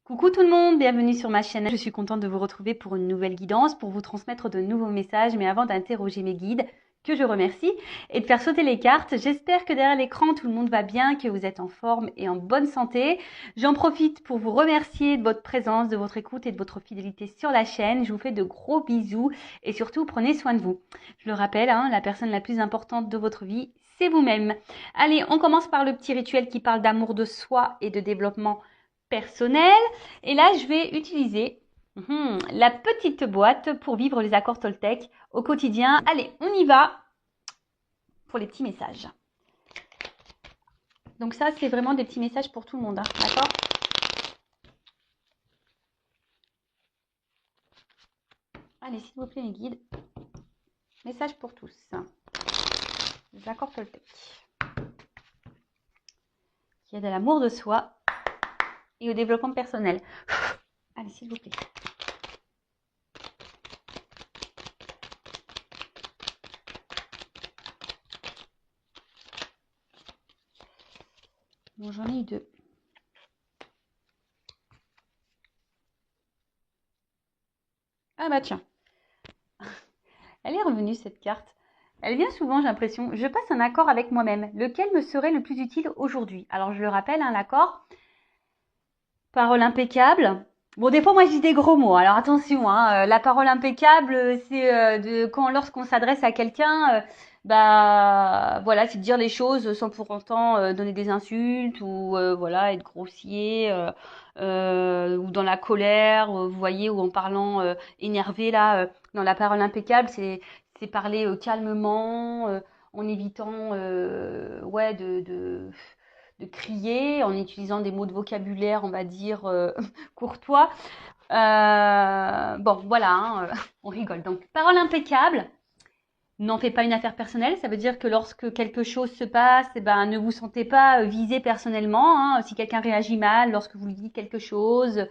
Coucou tout le monde, bienvenue sur ma chaîne. Je suis contente de vous retrouver pour une nouvelle guidance, pour vous transmettre de nouveaux messages. Mais avant d'interroger mes guides, que je remercie, et de faire sauter les cartes, j'espère que derrière l'écran, tout le monde va bien, que vous êtes en forme et en bonne santé. J'en profite pour vous remercier de votre présence, de votre écoute et de votre fidélité sur la chaîne. Je vous fais de gros bisous et surtout, prenez soin de vous. Je le rappelle, la personne la plus importante de votre vie, c'est vous-même. Allez, on commence par le petit rituel qui parle d'amour de soi et de développement personnel. Et là, je vais utiliser la petite boîte pour vivre les accords Toltec au quotidien. Allez, on y va pour les petits messages. Donc ça, c'est vraiment des petits messages pour tout le monde, d'accord? Allez, s'il vous plaît, mes guides. Message pour tous. Les accords Toltec. Qui aident à l'amour de soi et au développement personnel. Allez, s'il vous plaît. Bon, j'en ai eu deux. Ah bah tiens. Elle est revenue cette carte. Elle vient souvent, j'ai l'impression. Je passe un accord avec moi-même. Lequel me serait le plus utile aujourd'hui? Alors je le rappelle, l'accord. Parole impeccable. Bon, des fois, moi, je dis des gros mots. Alors attention, la parole impeccable, c'est lorsqu'on s'adresse à quelqu'un, voilà, c'est de dire les choses sans pour autant donner des insultes ou voilà, être grossier ou dans la colère, vous voyez, ou en parlant énervé là. Dans la parole impeccable, c'est parler calmement, en évitant ouais de crier, en utilisant des mots de vocabulaire, on va dire, courtois. Bon, voilà, on rigole. Donc, parole impeccable. N'en faites pas une affaire personnelle. Ça veut dire que lorsque quelque chose se passe, ne vous sentez pas visé personnellement. Si quelqu'un réagit mal lorsque vous lui dites quelque chose,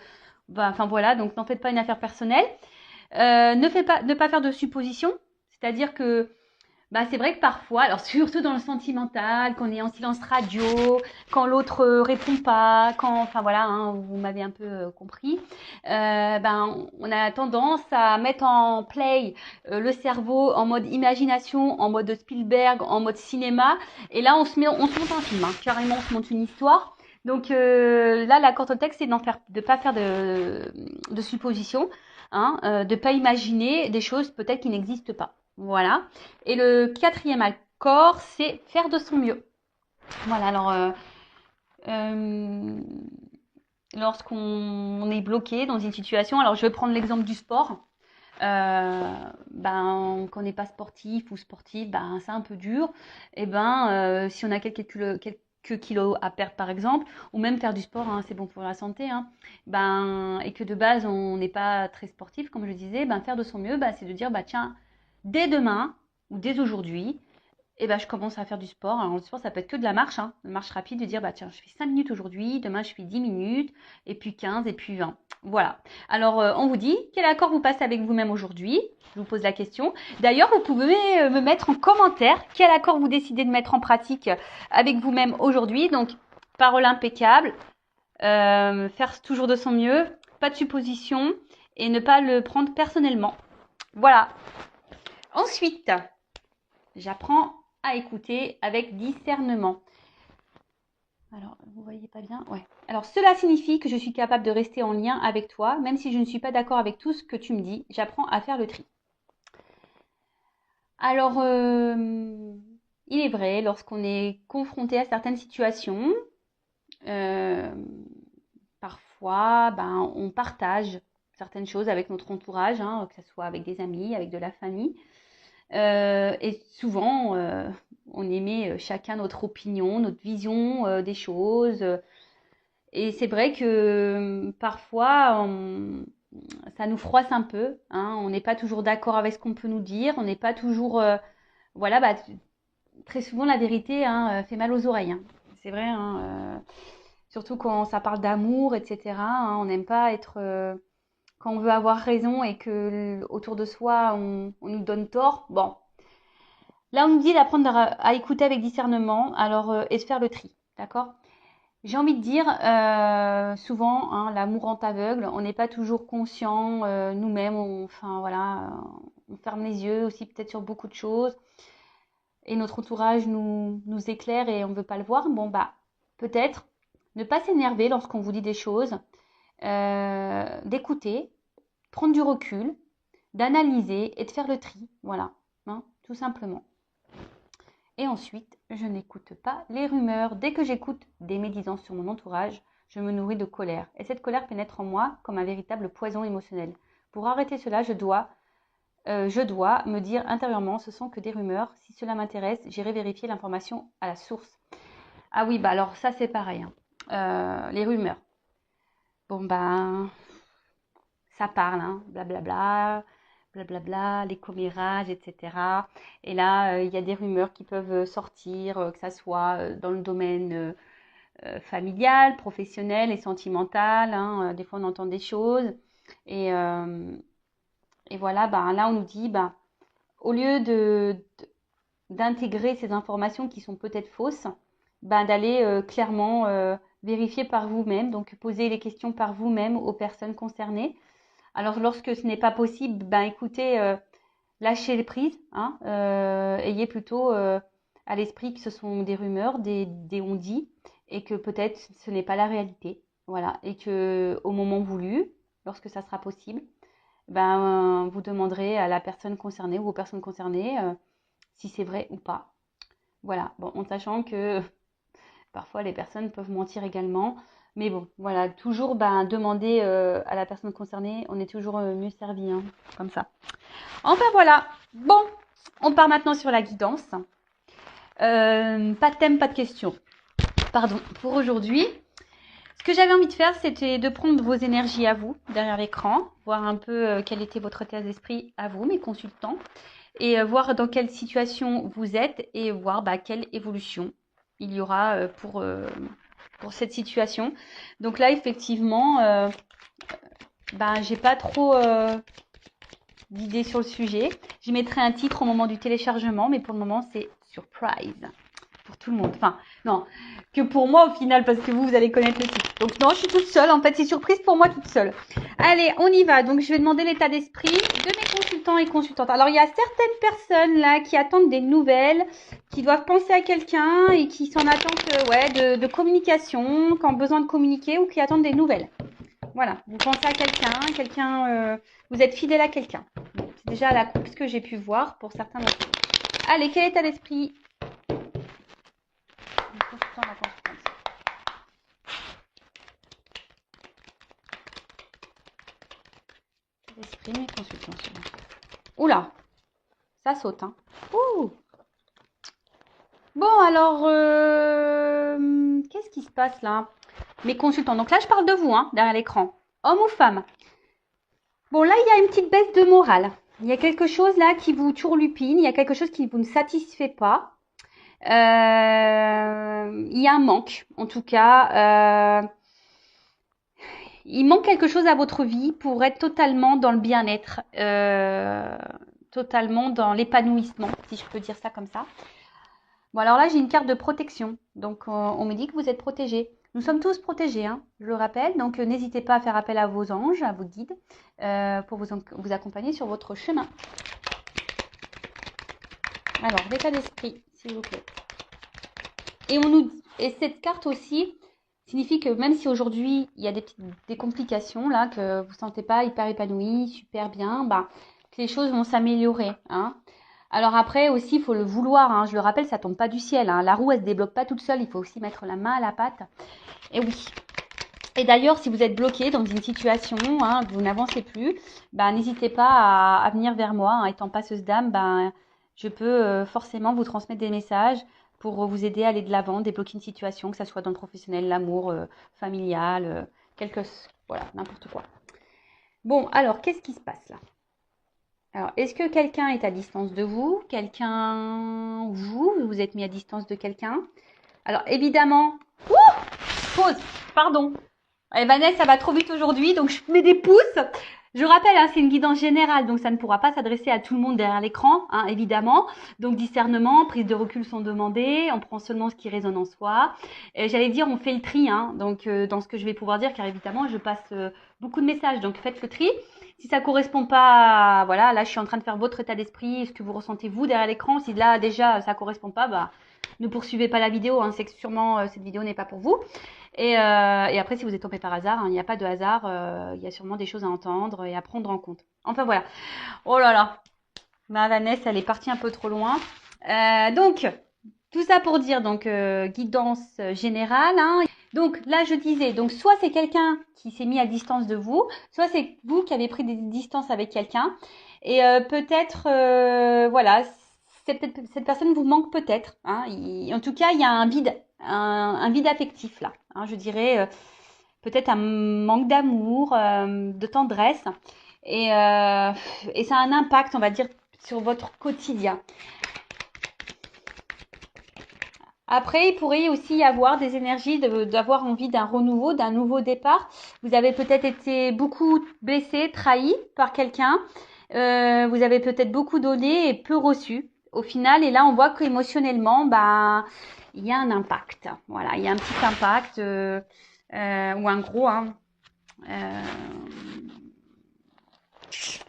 enfin voilà, donc n'en faites pas une affaire personnelle. Ne pas faire de suppositions. C'est-à-dire que c'est vrai que parfois, alors surtout dans le sentimental, qu'on est en silence radio, quand l'autre répond pas, enfin voilà, vous m'avez un peu compris, on a tendance à mettre en play le cerveau en mode imagination, en mode Spielberg, en mode cinéma, et là on se monte un film, carrément on se monte une histoire. Donc là, l'accord Toltec, c'est de pas faire de suppositions, de pas imaginer des choses peut-être qui n'existent pas. Voilà. Et le quatrième accord, c'est faire de son mieux. Voilà, alors, lorsqu'on est bloqué dans une situation, alors je vais prendre l'exemple du sport. Quand on n'est pas sportif ou sportive, c'est un peu dur. Et si on a quelques kilos à perdre par exemple, ou même faire du sport, c'est bon pour la santé, et que de base on n'est pas très sportif, comme je disais, faire de son mieux, c'est de dire tiens, dès demain ou dès aujourd'hui, je commence à faire du sport. Alors, le sport, ça peut être que de la marche, une marche rapide, de dire, tiens, je fais 5 minutes aujourd'hui, demain, je fais 10 minutes, et puis 15, et puis 20. Voilà. Alors, on vous dit, quel accord vous passez avec vous-même aujourd'hui? Je vous pose la question. D'ailleurs, vous pouvez me mettre en commentaire quel accord vous décidez de mettre en pratique avec vous-même aujourd'hui. Donc, parole impeccable, faire toujours de son mieux, pas de supposition, et ne pas le prendre personnellement. Voilà. Ensuite, j'apprends à écouter avec discernement. Alors, vous voyez pas bien? Ouais. Alors, cela signifie que je suis capable de rester en lien avec toi, même si je ne suis pas d'accord avec tout ce que tu me dis. J'apprends à faire le tri. Alors, il est vrai, lorsqu'on est confronté à certaines situations, parfois, on partage certaines choses avec notre entourage, que ce soit avec des amis, avec de la famille. Et souvent, on émet chacun notre opinion, notre vision des choses. Et c'est vrai que parfois, ça nous froisse un peu. On n'est pas toujours d'accord avec ce qu'on peut nous dire. On n'est pas toujours... voilà, très souvent, la vérité fait mal aux oreilles. C'est vrai, surtout quand ça parle d'amour, etc. On n'aime pas être... quand on veut avoir raison et que autour de soi, on nous donne tort. Bon, là, on nous dit d'apprendre à écouter avec discernement, alors et de faire le tri, d'accord? J'ai envie de dire, souvent, hein, l'amour rend aveugle. On n'est pas toujours conscient nous-mêmes. Enfin voilà, on ferme les yeux aussi peut-être sur beaucoup de choses. Et notre entourage nous éclaire et on ne veut pas le voir. Bon bah peut-être ne pas s'énerver lorsqu'on vous dit des choses, d'écouter, prendre du recul, d'analyser et de faire le tri. Voilà, hein, tout simplement. Et ensuite, je n'écoute pas les rumeurs. Dès que j'écoute des médisances sur mon entourage, je me nourris de colère. Et cette colère pénètre en moi comme un véritable poison émotionnel. Pour arrêter cela, je dois me dire intérieurement, ce sont que des rumeurs. Si cela m'intéresse, j'irai vérifier l'information à la source. Ah oui, bah alors ça c'est pareil, hein. Les rumeurs. Bon ben, ça parle, hein, blablabla, blablabla, les commérages, etc. Et là, il y a des rumeurs qui peuvent sortir, que ça soit dans le domaine familial, professionnel et sentimental, hein. Des fois, on entend des choses. Et, et voilà, ben, là, on nous dit, ben, au lieu d'intégrer ces informations qui sont peut-être fausses, ben, d'aller clairement vérifier par vous-même, donc poser les questions par vous-même aux personnes concernées. Alors, lorsque ce n'est pas possible, ben écoutez, lâchez les prises, hein, ayez plutôt à l'esprit que ce sont des rumeurs, des on-dit, et que peut-être ce n'est pas la réalité. Voilà, et que au moment voulu, lorsque ça sera possible, ben vous demanderez à la personne concernée ou aux personnes concernées si c'est vrai ou pas. Voilà, bon, en sachant que parfois les personnes peuvent mentir également. Mais bon, voilà, toujours ben, demander à la personne concernée, on est toujours mieux servi, hein, comme ça. Enfin voilà, bon, on part maintenant sur la guidance. Pas de thème, pas de questions. Pardon, pour aujourd'hui. Ce que j'avais envie de faire, c'était de prendre vos énergies à vous, derrière l'écran, voir un peu quel était votre état d'esprit à vous, mes consultants, et voir dans quelle situation vous êtes et voir bah, quelle évolution il y aura pour cette situation. Donc là, effectivement, j'ai pas trop d'idées sur le sujet. J'y mettrai un titre au moment du téléchargement, mais pour le moment, c'est surprise pour tout le monde. Enfin, non, que pour moi au final, parce que vous allez connaître le site. Donc non, je suis toute seule. En fait, c'est surprise pour moi toute seule. Allez, on y va. Donc, je vais demander l'état d'esprit de mes consultants et consultantes. Alors, il y a certaines personnes là qui attendent des nouvelles, qui doivent penser à quelqu'un et qui sont en attente de communication, qui ont besoin de communiquer ou qui attendent des nouvelles. Voilà, vous pensez à quelqu'un, vous êtes fidèle à quelqu'un. Bon, c'est déjà la coupe que j'ai pu voir pour certains d'entre vous. Allez, quel état d'esprit du consultant, la consultante. L'esprit, mes consultants. Oula, ça saute, hein. Ouh. Bon, alors, qu'est-ce qui se passe là? Mes consultants. Donc là, je parle de vous, hein, derrière l'écran. Homme ou femme? Bon, là, il y a une petite baisse de morale. Il y a quelque chose là qui vous turlupine. Il y a quelque chose qui vous ne satisfait pas. Il y a un manque, en tout cas. Il manque quelque chose à votre vie pour être totalement dans le bien-être, totalement dans l'épanouissement, si je peux dire ça comme ça. Bon, alors là, j'ai une carte de protection. Donc, on me dit que vous êtes protégés. Nous sommes tous protégés, hein, je le rappelle. Donc, n'hésitez pas à faire appel à vos anges, à vos guides, pour vous accompagner sur votre chemin. Alors, l'état d'esprit, s'il vous plaît. Et cette carte aussi signifie que même si aujourd'hui, il y a des complications, là, que vous ne sentez pas hyper épanoui, super bien, bah, que les choses vont s'améliorer, hein. Alors après aussi, il faut le vouloir, hein. Je le rappelle, ça tombe pas du ciel, hein. La roue, elle se débloque pas toute seule. Il faut aussi mettre la main à la pâte. Et oui. Et d'ailleurs, si vous êtes bloqué dans une situation, hein, vous n'avancez plus, bah, n'hésitez pas à venir vers moi, hein. Étant passeuse d'âme, bah, je peux forcément vous transmettre des messages pour vous aider à aller de l'avant, débloquer une situation, que ça soit dans le professionnel, l'amour, familial, voilà, n'importe quoi. Bon, alors, qu'est-ce qui se passe là? Alors, est-ce que quelqu'un est à distance de vous? Vous êtes mis à distance de quelqu'un? Alors, évidemment, pause, pardon. Eh, Vanessa, ça va trop vite aujourd'hui, donc je mets des pouces. Je rappelle, hein, c'est une guidance générale, donc ça ne pourra pas s'adresser à tout le monde derrière l'écran, hein, évidemment. Donc discernement, prise de recul sont demandées, on prend seulement ce qui résonne en soi. J'allais dire, on fait le tri, hein, donc dans ce que je vais pouvoir dire, car évidemment, je passe beaucoup de messages, donc faites le tri. Si ça correspond pas, voilà, là je suis en train de faire votre état d'esprit, ce que vous ressentez vous derrière l'écran. Si là déjà ça correspond pas, bah ne poursuivez pas la vidéo, hein, c'est que sûrement cette vidéo n'est pas pour vous. Et après, si vous êtes tombé par hasard, hein, il n'y a pas de hasard, il y a sûrement des choses à entendre et à prendre en compte. Enfin voilà. Oh là là, ma Vanessa, elle est partie un peu trop loin. Donc, tout ça pour dire, donc, guidance générale. Hein. Donc là, je disais, donc soit c'est quelqu'un qui s'est mis à distance de vous, soit c'est vous qui avez pris des distances avec quelqu'un. Et peut-être, voilà, cette personne vous manque peut-être. Hein. En tout cas, il y a un vide, un vide affectif là. Hein, je dirais peut-être un manque d'amour, de tendresse. Et, euh, et ça a un impact, on va dire, sur votre quotidien. Après, il pourrait aussi y avoir des énergies d'avoir envie d'un renouveau, d'un nouveau départ. Vous avez peut-être été beaucoup blessé, trahi par quelqu'un. Vous avez peut-être beaucoup donné et peu reçu au final. Et là, on voit qu'émotionnellement, bah, il y a un impact. Voilà, il y a un petit impact ou un gros. Hein. Euh, je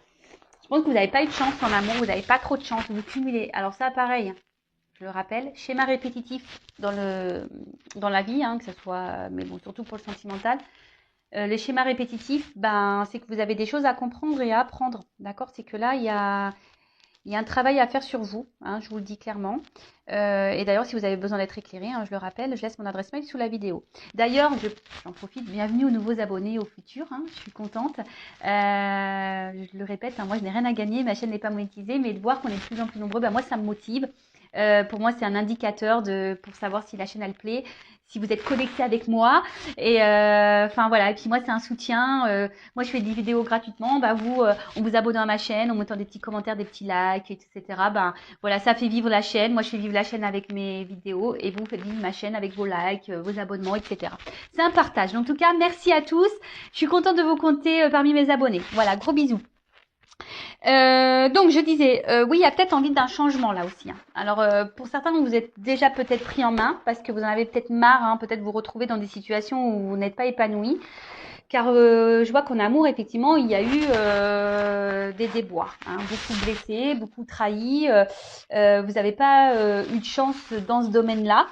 pense que vous n'avez pas eu de chance en amour, vous n'avez pas trop de chance, vous cumulez. Alors ça, pareil, je le rappelle, schéma répétitif dans la vie, hein, que ce soit, mais bon, surtout pour le sentimental. Les schémas répétitifs, ben, c'est que vous avez des choses à comprendre et à apprendre, d'accord? C'est que là, il y a un travail à faire sur vous, hein, je vous le dis clairement. Et d'ailleurs, si vous avez besoin d'être éclairé, hein, je le rappelle, je laisse mon adresse mail sous la vidéo. D'ailleurs, j'en profite, bienvenue aux nouveaux abonnés au futur, hein, je suis contente. Je le répète, hein, moi je n'ai rien à gagner, ma chaîne n'est pas monétisée, mais de voir qu'on est de plus en plus nombreux, ben, moi ça me motive. Pour moi, c'est un indicateur pour savoir si la chaîne elle plaît, si vous êtes connecté avec moi. Et enfin voilà, et puis moi c'est un soutien. Moi je fais des vidéos gratuitement, bah vous, en vous abonnant à ma chaîne, en mettant des petits commentaires, des petits likes, etc. Ben voilà, ça fait vivre la chaîne. Moi je fais vivre la chaîne avec mes vidéos et vous faites vivre ma chaîne avec vos likes, vos abonnements, etc. C'est un partage. En tout cas, merci à tous. Je suis contente de vous compter parmi mes abonnés. Voilà, gros bisous. Donc je disais, oui, il y a peut-être envie d'un changement là aussi. Hein. Alors pour certains, vous êtes déjà peut-être pris en main parce que vous en avez peut-être marre, hein, peut-être vous retrouver dans des situations où vous n'êtes pas épanoui. Car je vois qu'en amour, effectivement, il y a eu des déboires, hein, beaucoup blessés, beaucoup trahis. Vous n'avez pas eu de chance dans ce domaine-là.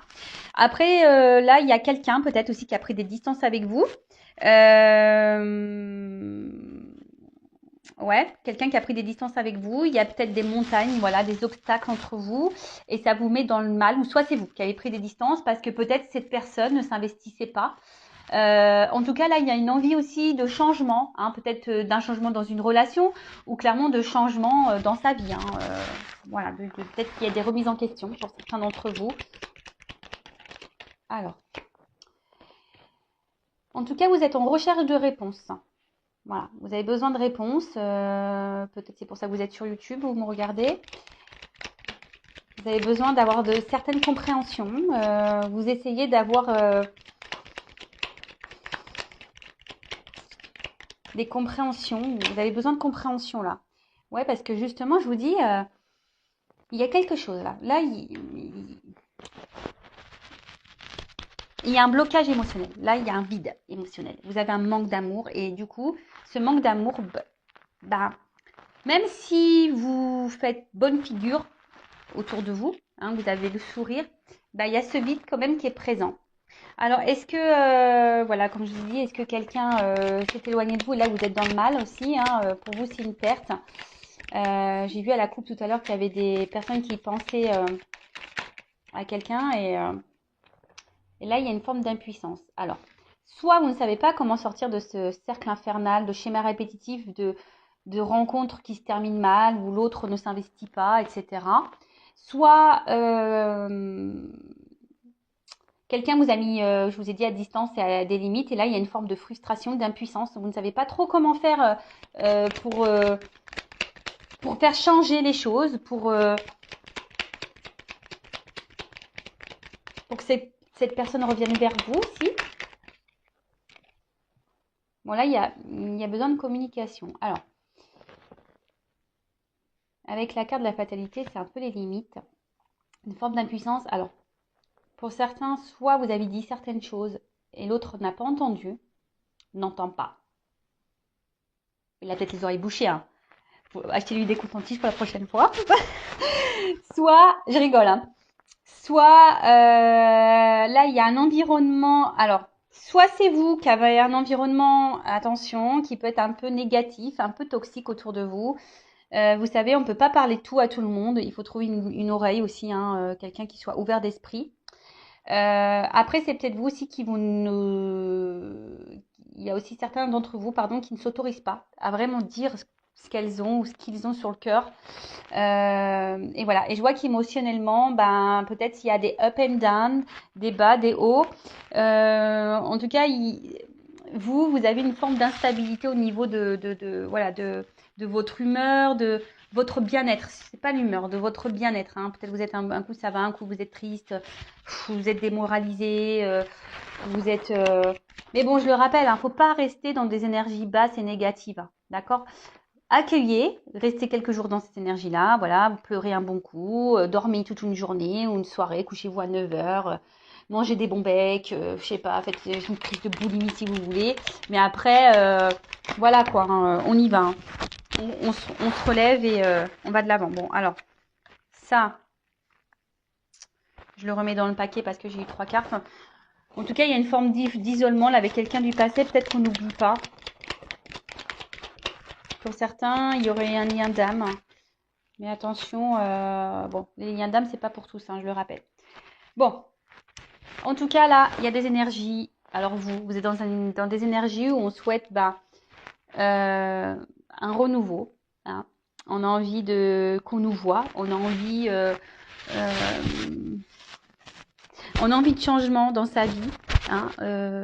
Après, là, il y a quelqu'un peut-être aussi qui a pris des distances avec vous. Ouais, quelqu'un qui a pris des distances avec vous. Il y a peut-être des montagnes, voilà, des obstacles entre vous. Et ça vous met dans le mal. Ou soit c'est vous qui avez pris des distances parce que peut-être cette personne ne s'investissait pas. En tout cas, là, il y a une envie aussi de changement, hein, peut-être d'un changement dans une relation ou clairement de changement dans sa vie. Hein, voilà, peut-être qu'il y a des remises en question pour certains d'entre vous. Alors, en tout cas, vous êtes en recherche de réponses. Voilà, vous avez besoin de réponses. Peut-être c'est pour ça que vous êtes sur YouTube, vous me regardez. Vous avez besoin d'avoir de certaines compréhensions. Vous essayez d'avoir des compréhensions. Vous avez besoin de compréhension là. Ouais, parce que justement, je vous dis, il y a quelque chose là. Là, il y a un blocage émotionnel. Là, il y a un vide émotionnel. Vous avez un manque d'amour et du coup, ce manque d'amour, bah, même si vous faites bonne figure autour de vous, hein, vous avez le sourire, bah, il y a ce vide quand même qui est présent. Alors, est-ce que, voilà, comme je vous dis, est-ce que quelqu'un s'est éloigné de vous? Là, vous êtes dans le mal aussi. Hein, pour vous, c'est une perte. J'ai vu à la coupe tout à l'heure qu'il y avait des personnes qui pensaient à quelqu'un et là, il y a une forme d'impuissance. Alors, soit vous ne savez pas comment sortir de ce cercle infernal, de schéma répétitif, de rencontres qui se terminent mal, où l'autre ne s'investit pas, etc. Soit quelqu'un vous a mis, je vous ai dit, à distance et à des limites, et là, il y a une forme de frustration, d'impuissance. Vous ne savez pas trop comment faire pour faire changer les choses, pour que cette personne revienne vers vous aussi. Bon, là, il y a besoin de communication. Alors, avec la carte de la fatalité, c'est un peu les limites. Une forme d'impuissance. Alors, pour certains, soit vous avez dit certaines choses et l'autre n'a pas entendu, n'entend pas. Il a peut-être les oreilles bouchées, hein. Faut acheter lui des coton-tiges pour la prochaine fois. Soit, je rigole, hein. Soit, là, il y a un environnement. Alors, soit c'est vous qui avez un environnement, attention, qui peut être un peu négatif, un peu toxique autour de vous. Vous savez, on ne peut pas parler tout à tout le monde. Il faut trouver une oreille aussi, hein, quelqu'un qui soit ouvert d'esprit. Après, c'est peut-être vous aussi qui vous ne... Il y a aussi certains d'entre vous, pardon, qui ne s'autorisent pas à vraiment dire ce qu'elles ont ou ce qu'ils ont sur le cœur. Et voilà. Et je vois qu'émotionnellement, ben, peut-être il y a des up and down, des bas, des hauts. En tout cas, vous avez une forme d'instabilité au niveau voilà, de votre humeur, de votre bien-être. C'est pas l'humeur, de votre bien-être. Hein. Peut-être vous êtes un coup ça va, un coup vous êtes triste, vous êtes démoralisé, vous êtes. Mais bon, je le rappelle, hein, faut pas rester dans des énergies basses et négatives. Hein, d'accord? Accueillez, restez quelques jours dans cette énergie-là, voilà, vous pleurez un bon coup, dormez toute une journée ou une soirée, couchez-vous à 9h, mangez des bons becs, je sais pas, faites une crise de boulimie si vous voulez, mais après, voilà quoi, hein, on y va, hein. On se relève et on va de l'avant. Bon, alors, ça, je le remets dans le paquet parce que j'ai eu 3 cartes. En tout cas, il y a une forme d'isolement là avec quelqu'un du passé, peut-être qu'on n'oublie pas. Pour certains, il y aurait un lien d'âme. Mais attention, bon, les liens d'âme, c'est pas pour tous, hein, je le rappelle. Bon, en tout cas, là, il y a des énergies. Alors, vous êtes dans des énergies où on souhaite un renouveau. Hein. On a envie qu'on nous voit. On a envie de changement dans sa vie. Hein,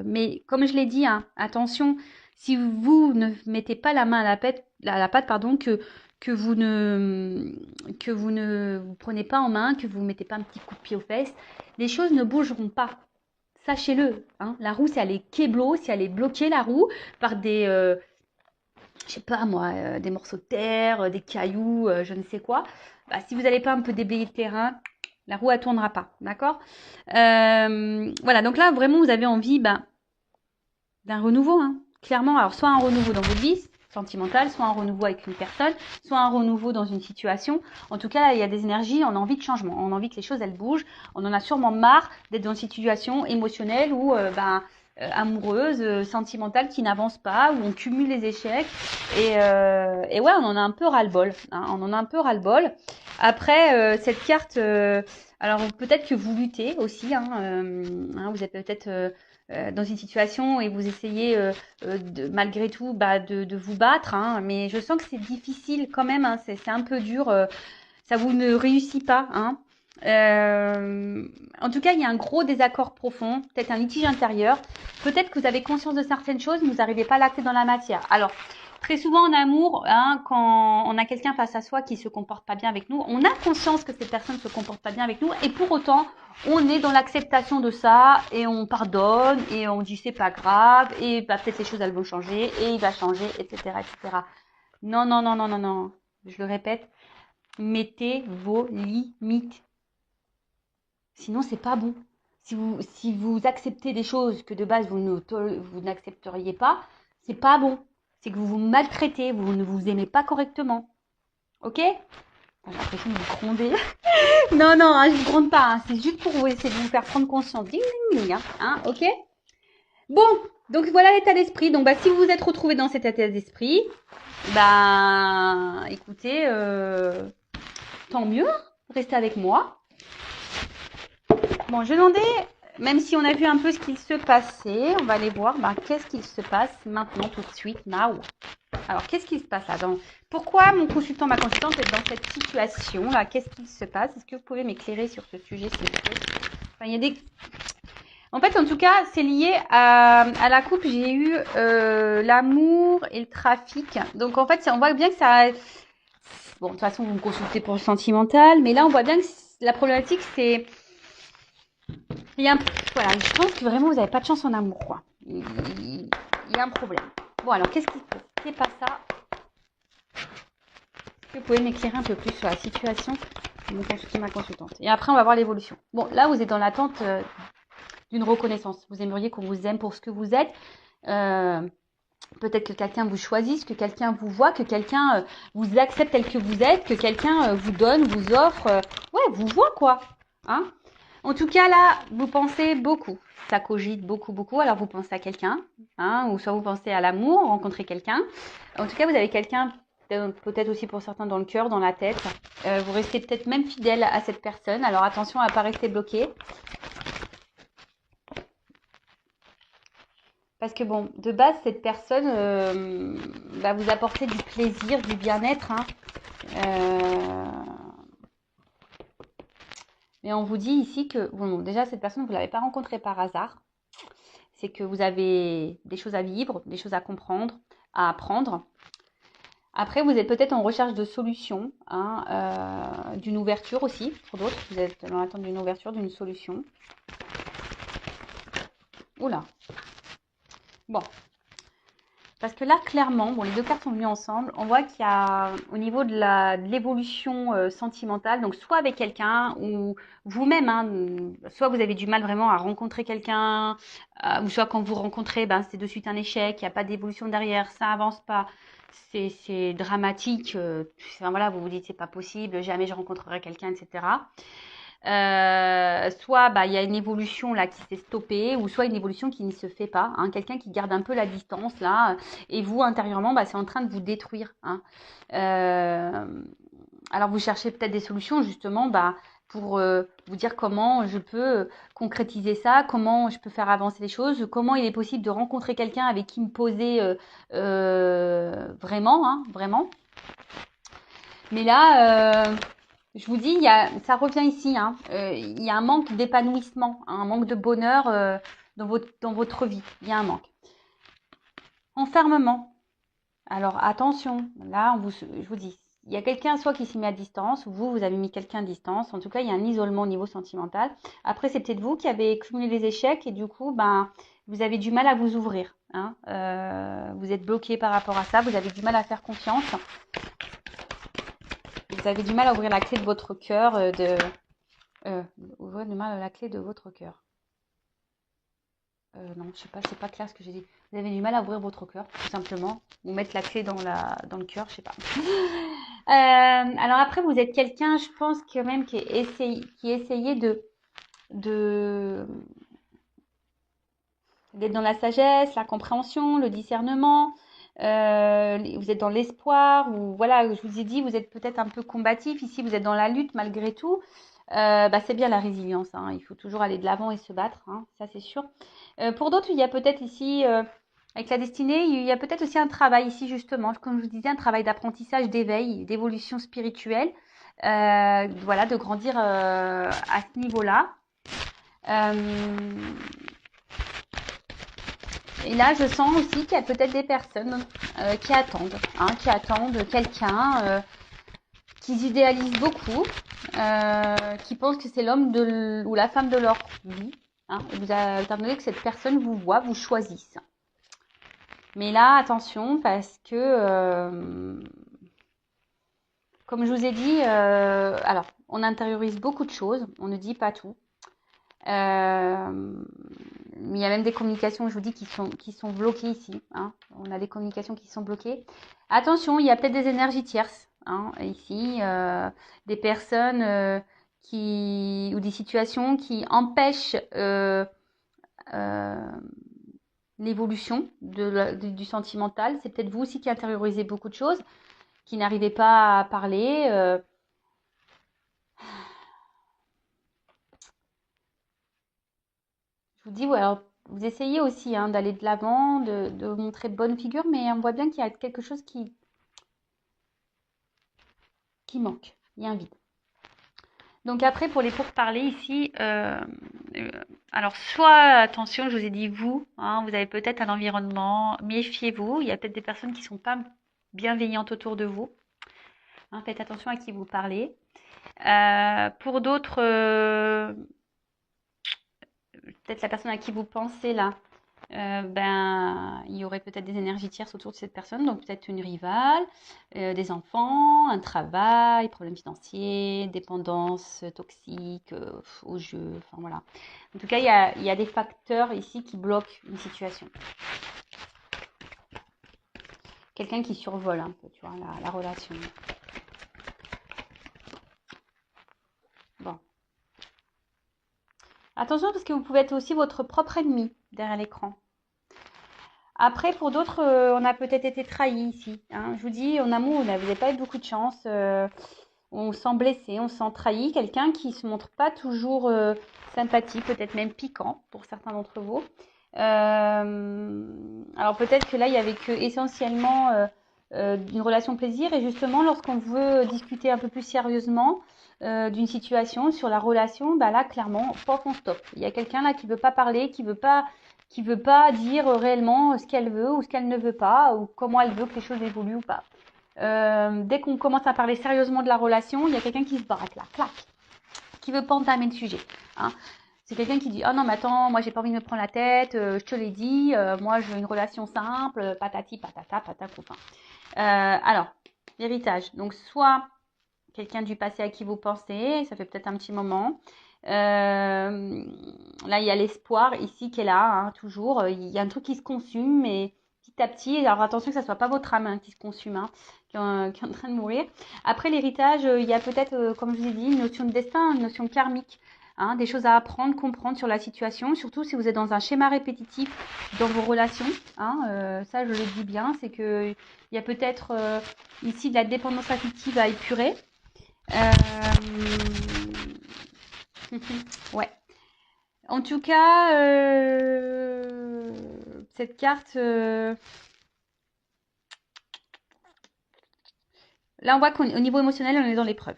mais comme je l'ai dit, hein, attention, si vous ne mettez pas la main à la pâte, pardon, que vous ne vous prenez pas en main, que vous ne mettez pas un petit coup de pied aux fesses, les choses ne bougeront pas. Sachez-le. Hein, la roue, si elle est kéblo, si elle est bloquée, la roue, par des, je sais pas moi, des morceaux de terre, des cailloux, je ne sais quoi, bah, si vous n'allez pas un peu déblayer le terrain, la roue, elle tournera pas. D'accord? Voilà, donc là, vraiment, vous avez envie d'un renouveau. Hein, clairement, alors soit un renouveau dans votre vie sentimentale, soit un renouveau avec une personne, soit un renouveau dans une situation. En tout cas, là, il y a des énergies, on a envie de changement, on a envie que les choses, elles bougent. On en a sûrement marre d'être dans une situation émotionnelle ou amoureuse, sentimentale qui n'avance pas, où on cumule les échecs. Et ouais, on en a un peu ras-le-bol. Hein, on en a un peu ras-le-bol. Après, cette carte, alors peut-être que vous luttez aussi. Vous êtes peut-être dans une situation et vous essayez malgré tout de vous battre. Hein, mais je sens que c'est difficile quand même. Hein, c'est un peu dur. Ça vous ne réussit pas. Hein. En tout cas, il y a un gros désaccord profond, peut-être un litige intérieur. Peut-être que vous avez conscience de certaines choses, mais vous n'arrivez pas à l'acter dans la matière. Alors, très souvent en amour, hein, quand on a quelqu'un face à soi qui se comporte pas bien avec nous, on a conscience que cette personne se comporte pas bien avec nous, et pour autant, on est dans l'acceptation de ça, et on pardonne, et on dit c'est pas grave, et peut-être les choses elles vont changer, et il va changer, etc., etc. Non, non, non, non, non, non. Je le répète, mettez vos limites. Sinon, c'est pas bon. Si vous acceptez des choses que de base vous n'accepteriez pas, c'est pas bon. C'est que vous vous maltraitez, vous ne vous aimez pas correctement. Ok? J'ai l'impression de vous gronder. Non, non, hein, je vous gronde pas. Hein. C'est juste pour vous essayer de vous faire prendre conscience. Ding, ding, ding, hein, ok? Bon, donc voilà l'état d'esprit. Donc si vous vous êtes retrouvé dans cet état d'esprit, écoutez, tant mieux. Restez avec moi. Bon, je demandais, même si on a vu un peu ce qu'il se passait, on va aller voir qu'est-ce qu'il se passe maintenant, tout de suite, now. Alors, qu'est-ce qui se passe là Pourquoi mon consultant, ma consultante est dans cette situation-là? Qu'est-ce qui se passe? Est-ce que vous pouvez m'éclairer sur ce sujet, s'il vous plaît? Enfin, il y a des... En fait, en tout cas, c'est lié à la coupe. J'ai eu l'amour et le trafic. Donc, en fait, on voit bien que ça... Bon, de toute façon, vous me consultez pour le sentimental. Mais là, on voit bien que la problématique, c'est... Voilà, je pense que vraiment, vous n'avez pas de chance en amour, quoi. Il y a un problème. Bon, alors, qu'est-ce qui se passe? C'est pas ça. Est-ce que vous pouvez m'éclairer un peu plus sur la situation de ma consultante? Et après, on va voir l'évolution. Bon, là, vous êtes dans l'attente d'une reconnaissance. Vous aimeriez qu'on vous aime pour ce que vous êtes. Peut-être que quelqu'un vous choisisse, que quelqu'un vous voit, que quelqu'un vous accepte tel que vous êtes, que quelqu'un vous donne, vous offre. Ouais, vous voit quoi. Hein? En tout cas, là, vous pensez beaucoup. Ça cogite beaucoup, beaucoup. Alors, vous pensez à quelqu'un, hein, ou soit vous pensez à l'amour, rencontrer quelqu'un. En tout cas, vous avez quelqu'un, peut-être aussi pour certains dans le cœur, dans la tête. Vous restez peut-être même fidèle à cette personne. Alors, attention à ne pas rester bloqué. Parce que bon, de base, cette personne va vous apporter du plaisir, du bien-être. Hein. Mais on vous dit ici que, bon, déjà, cette personne, vous ne l'avez pas rencontrée par hasard. C'est que vous avez des choses à vivre, des choses à comprendre, à apprendre. Après, vous êtes peut-être en recherche de solutions, hein, d'une ouverture aussi, pour d'autres. Vous êtes dans l'attente d'une ouverture, d'une solution. Oula. Bon. Parce que là, clairement, bon, les deux cartes sont venues ensemble. On voit qu'il y a, au niveau de l'évolution sentimentale, donc soit avec quelqu'un ou vous-même, hein, soit vous avez du mal vraiment à rencontrer quelqu'un, ou soit quand vous rencontrez, ben, c'est de suite un échec, il n'y a pas d'évolution derrière, ça avance pas, c'est dramatique. Enfin, voilà, vous vous dites c'est pas possible, jamais je rencontrerai quelqu'un, etc. Soit bah, il y a une évolution là qui s'est stoppée, ou soit une évolution qui ne se fait pas, hein, quelqu'un qui garde un peu la distance là, et vous intérieurement, bah, c'est en train de vous détruire. Hein. Alors vous cherchez peut-être des solutions justement bah, pour vous dire comment je peux concrétiser ça, comment je peux faire avancer les choses, comment il est possible de rencontrer quelqu'un avec qui me poser vraiment, hein, vraiment. Mais là, je vous dis, ça revient ici. Hein. Il y a un manque d'épanouissement, hein, un manque de bonheur dans votre vie. Il y a un manque. Enfermement. Alors attention, là, je vous dis, il y a quelqu'un soit qui s'y met à distance, vous avez mis quelqu'un à distance. En tout cas, il y a un isolement au niveau sentimental. Après, c'est peut-être vous qui avez cumulé les échecs et du coup, ben, vous avez du mal à vous ouvrir. Hein. Vous êtes bloqué par rapport à ça, vous avez du mal à faire confiance. Vous avez du mal à ouvrir la clé de votre cœur, ouvrir du mal la clé de votre cœur. Non, je sais pas, c'est pas clair ce que j'ai dit. Vous avez du mal à ouvrir votre cœur, tout simplement. Ou mettre la clé dans le cœur, je sais pas. Alors après, vous êtes quelqu'un, je pense quand même qui essayait d'être dans la sagesse, la compréhension, le discernement. Vous êtes dans l'espoir, ou voilà, je vous ai dit, vous êtes peut-être un peu combatif. Ici, vous êtes dans la lutte malgré tout. Bah, c'est bien la résilience. Hein. Il faut toujours aller de l'avant et se battre, hein, ça c'est sûr. Pour d'autres, il y a peut-être ici, avec la destinée, il y a peut-être aussi un travail ici justement, comme je vous disais, un travail d'apprentissage, d'éveil, d'évolution spirituelle. Voilà, de grandir à ce niveau-là. Et là, je sens aussi qu'il y a peut-être des personnes qui attendent quelqu'un, qui idéalisent beaucoup, qui pensent que c'est l'homme ou la femme de leur vie. Hein, et vous attendez que cette personne vous voit, vous choisisse. Mais là, attention, parce que, comme je vous ai dit, alors, on intériorise beaucoup de choses, on ne dit pas tout. Il y a même des communications, je vous dis, qui sont bloquées ici. Hein. On a des communications qui sont bloquées. Attention, il y a peut-être des énergies tierces. Hein, ici, des personnes ou des situations qui empêchent euh, l'évolution du sentimental. C'est peut-être vous aussi qui intériorisez beaucoup de choses, qui n'arrivez pas à parler. Je vous dis, ouais, alors, vous essayez aussi hein, d'aller de l'avant, de montrer de bonne figure, mais on voit bien qu'il y a quelque chose qui manque. Il y a un vide. Donc après, pour les pourparlers ici, alors soit, attention, je vous ai dit vous, hein, vous avez peut-être un environnement, méfiez-vous, il y a peut-être des personnes qui ne sont pas bienveillantes autour de vous. Hein, faites attention à qui vous parlez. Pour d'autres, peut-être la personne à qui vous pensez là, ben, il y aurait peut-être des énergies tierces autour de cette personne, donc peut-être une rivale, des enfants, un travail, problèmes financiers, dépendance toxique au jeu, enfin voilà. En tout cas, il y a des facteurs ici qui bloquent une situation. Quelqu'un qui survole un peu, tu vois, la relation. Bon. Attention parce que vous pouvez être aussi votre propre ennemi derrière l'écran. Après, pour d'autres, on a peut-être été trahi ici. Hein. Je vous dis, en amour, vous n'avez pas eu beaucoup de chance. On se sent blessé, on se sent trahi. Quelqu'un qui se montre pas toujours sympathique, peut-être même piquant pour certains d'entre vous. Alors peut-être que là, il y avait que essentiellement une relation plaisir. Et justement, lorsqu'on veut discuter un peu plus sérieusement d'une situation sur la relation, bah là, clairement, on stop. Il y a quelqu'un là qui veut pas parler, qui veut pas dire réellement ce qu'elle veut ou ce qu'elle ne veut pas, ou comment elle veut que les choses évoluent ou pas. Dès qu'on commence à parler sérieusement de la relation, il y a quelqu'un qui se braque là, clac, qui veut pas entamer le sujet. Hein. C'est quelqu'un qui dit « Oh non, mais attends, moi j'ai pas envie de me prendre la tête, je te l'ai dit, moi je veux une relation simple, patati, patata, patacoupa. » Alors, l'héritage. Donc, soit quelqu'un du passé à qui vous pensez, ça fait peut-être un petit moment. Là, il y a l'espoir ici qui est là, hein, toujours. Il y a un truc qui se consume, mais petit à petit. Alors attention que ça soit pas votre âme qui se consume, hein, qui est en train de mourir. Après l'héritage, il y a peut-être, comme je vous ai dit, une notion de destin, une notion karmique. Hein, des choses à apprendre, comprendre sur la situation, surtout si vous êtes dans un schéma répétitif dans vos relations. Hein, ça, je le dis bien, c'est que il y a peut-être ici de la dépendance affective à épurer. Ouais. En tout cas, cette carte, là on voit qu'au niveau émotionnel, on est dans l'épreuve.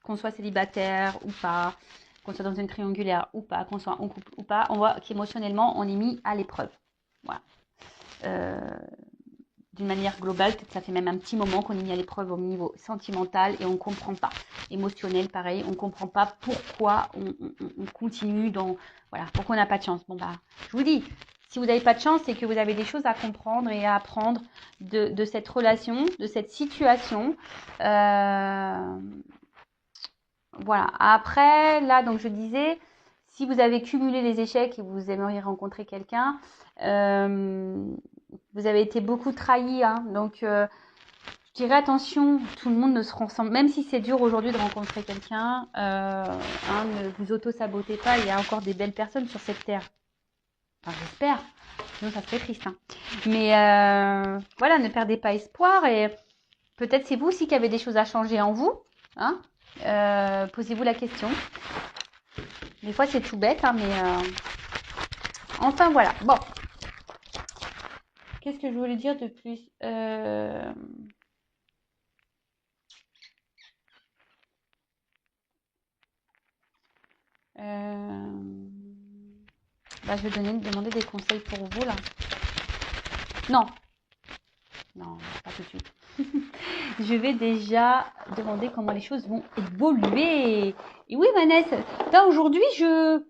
Qu'on soit célibataire ou pas, qu'on soit dans une triangulaire ou pas, qu'on soit en couple ou pas, on voit qu'émotionnellement, on est mis à l'épreuve. Voilà. D'une manière globale, peut-être ça fait même un petit moment qu'on est mis à l'épreuve au niveau sentimental et on ne comprend pas. Émotionnel, pareil, on ne comprend pas pourquoi on continue dans... Voilà, pourquoi on n'a pas de chance. Bon, bah, je vous dis, si vous n'avez pas de chance, c'est que vous avez des choses à comprendre et à apprendre de cette relation, de cette situation. Voilà. Après, là, donc je disais, si vous avez cumulé les échecs et vous aimeriez rencontrer quelqu'un, vous avez été beaucoup trahi, hein, donc je dirais attention, tout le monde ne se ressemble, même si c'est dur aujourd'hui de rencontrer quelqu'un, hein, ne vous auto-sabotez pas, il y a encore des belles personnes sur cette terre. Enfin, j'espère, sinon ça serait triste. Hein. Mais voilà, ne perdez pas espoir et peut-être c'est vous aussi qui avez des choses à changer en vous. Hein. Posez-vous la question. Des fois c'est tout bête, hein, mais enfin voilà. Bon. Qu'est-ce que je voulais dire de plus bah, je vais demander des conseils pour vous là. Non, non, pas tout de suite. Je vais déjà demander comment les choses vont évoluer. Et oui, Vanessa, là aujourd'hui, je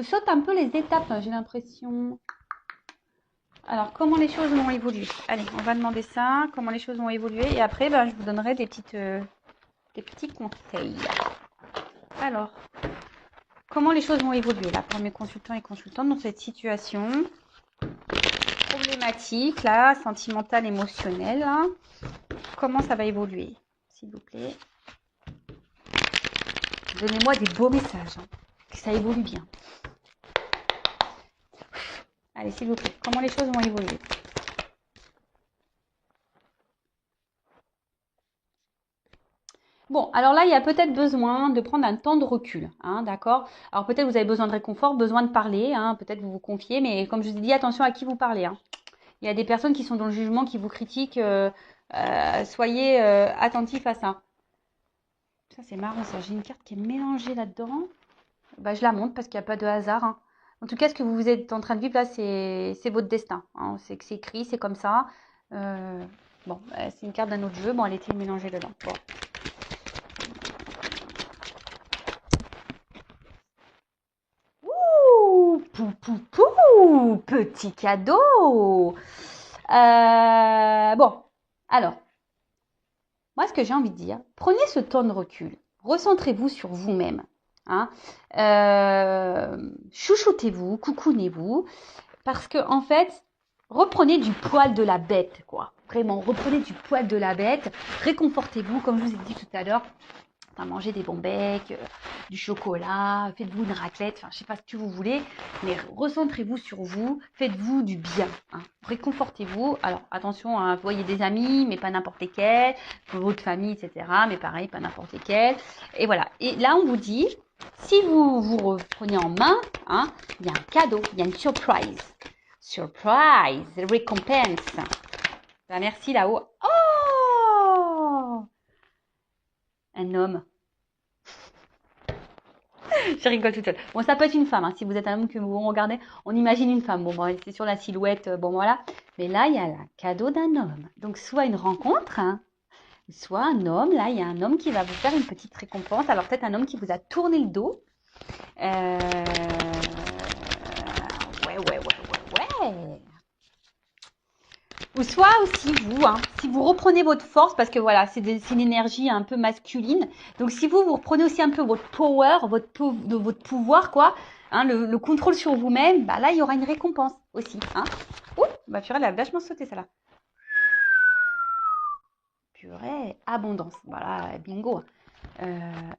saute un peu les étapes, j'ai l'impression. Alors, comment les choses vont évoluer? Allez, on va demander ça, comment les choses vont évoluer. Et après, ben, je vous donnerai des petits conseils. Alors, comment les choses vont évoluer là pour mes consultants et consultantes dans cette situation problématique là, sentimentale, émotionnelle là. Comment ça va évoluer, s'il vous plaît? Donnez-moi des beaux messages, hein, que ça évolue bien. Allez, s'il vous plaît, comment les choses vont évoluer? Bon, alors là, il y a peut-être besoin de prendre un temps de recul, hein, d'accord? Alors peut-être vous avez besoin de réconfort, besoin de parler, hein, peut-être vous vous confiez, mais comme je vous ai dit, attention à qui vous parlez. Hein. Il y a des personnes qui sont dans le jugement, qui vous critiquent, soyez attentifs à ça. Ça, c'est marrant, ça. J'ai une carte qui est mélangée là-dedans. Bah, je la montre parce qu'il n'y a pas de hasard. Hein. En tout cas, ce que vous êtes en train de vivre là, c'est votre destin. Hein. C'est que c'est écrit, c'est comme ça. Bon, c'est une carte d'un autre jeu. Bon, elle était mélangée dedans. Bon. Ouh, pou, pou, pou, petit cadeau. Bon, alors, moi, ce que j'ai envie de dire, prenez ce temps de recul. Recentrez-vous sur vous-même. Hein. Chouchoutez-vous, coucounez-vous. Parce que, en fait, reprenez du poil de la bête, quoi. Vraiment, reprenez du poil de la bête. Réconfortez-vous, comme je vous ai dit tout à l'heure. Mangez des bons becs, du chocolat, faites-vous une raclette, enfin, je sais pas ce que vous voulez, mais recentrez-vous sur vous, faites-vous du bien, hein. Réconfortez-vous. Alors, attention, hein, voyez des amis, mais pas n'importe lesquels, votre famille, etc., mais pareil, pas n'importe lesquels. Et voilà. Et là, on vous dit, si vous vous reprenez en main, hein, il y a un cadeau, il y a une surprise. Surprise, récompense. Ben, merci là-haut. Oh! Un homme. Je rigole toute seule. Bon, ça peut être une femme. Hein. Si vous êtes un homme que vous regardez, on imagine une femme. Bon, c'est sur la silhouette. Bon, voilà. Mais là, il y a le cadeau d'un homme. Donc, soit une rencontre, hein, soit un homme. Là, il y a un homme qui va vous faire une petite récompense. Alors, peut-être un homme qui vous a tourné le dos. Ouais. Ou soit aussi vous, hein, si vous reprenez votre force, parce que voilà, c'est une énergie un peu masculine. Donc si vous reprenez aussi un peu votre power, votre pouvoir, quoi, hein, le contrôle sur vous-même, bah là, il y aura une récompense aussi. Hein. Ouh, bah purée, elle a vachement sauté, celle-là. Purée, abondance. Voilà, bingo.